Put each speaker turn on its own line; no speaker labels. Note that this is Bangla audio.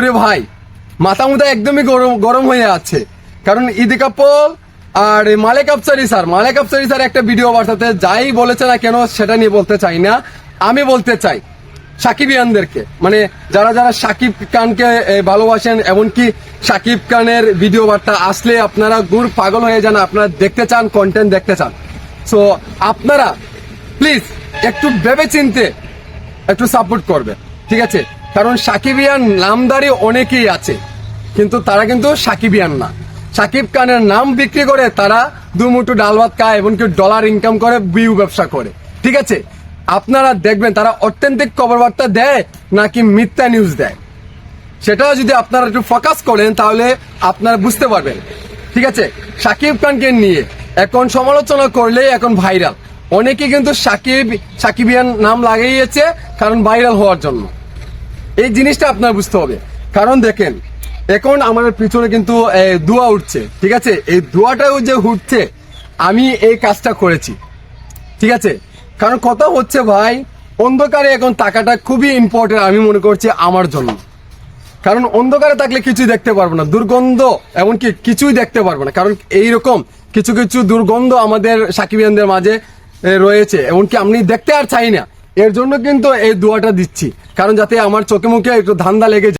ওরে ভাই মাথা মুথা একদমই গরম গরম হয়ে আছে। কারণ ঈদ কাপল আর মালেক আফসারি স্যার একটা ভিডিও বার্তাতে যাই বলেছে না কেন সেটা নিয়ে বলতে চাই না, আমি বলতে চাই সাকিবিয়ানদেরকে, মানে যারা যারা সাকিব খানকে ভালোবাসেন, এমনকি সাকিব খানের ভিডিও বার্তা আসলে আপনারা গুড় পাগল হয়ে যান, আপনারা দেখতে চান, কন্টেন্ট দেখতে চান। সো আপনারা প্লিজ একটু ভেবে চিনতে একটু সাপোর্ট করবে, ঠিক আছে? কারণ সাকিবিয়ান নামদারি অনেকেই আছে, কিন্তু তারা কিন্তু সাকিবিয়ান না। সাকিব খানের নাম বিক্রি করে তারা দুমুঠো ডাল ভাত খায়, এমনকি ডলার ইনকাম করে, ভিউ ব্যবসা করে, ঠিক আছে? আপনারা দেখবেন তারা অথেন্টিক খবর বার্তা দেয় নাকি মিথ্যা নিউজ দেয়, সেটাও যদি আপনারা একটু ফোকাস করেন তাহলে আপনারা বুঝতে পারবেন, ঠিক আছে? সাকিব খানকে নিয়ে এখন সমালোচনা করলে এখন ভাইরাল, অনেকে কিন্তু সাকিবিয়ান নাম লাগিয়েছে কারণ ভাইরাল হওয়ার জন্য। এই জিনিসটা আপনার বুঝতে হবে। কারণ দেখেন এখন আমাদের পিছনে কিন্তু ধোঁয়া উঠছে, ঠিক আছে? এই ধোঁয়াটাও যে উঠছে আমি এই কাজটা করেছি, ঠিক আছে? কারণ কথা হচ্ছে ভাই, অন্ধকারে এখন টাকাটা খুবই ইম্পর্টেন্ট আমি মনে করছি আমার জন্য। কারণ অন্ধকারে থাকলে কিছুই দেখতে পারবো না, দুর্গন্ধ এমনকি কিছুই দেখতে পারবো না। কারণ এইরকম কিছু কিছু দুর্গন্ধ আমাদের সাকিবিয়ানদের মাঝে রয়েছে, এমনকি আমি দেখতে আর চাই না। এর জন্য কিন্তু এই দোয়াটা দিচ্ছি, কারণ যাতে আমার চোখে মুখে একটু ধান্দা লেগে যায়।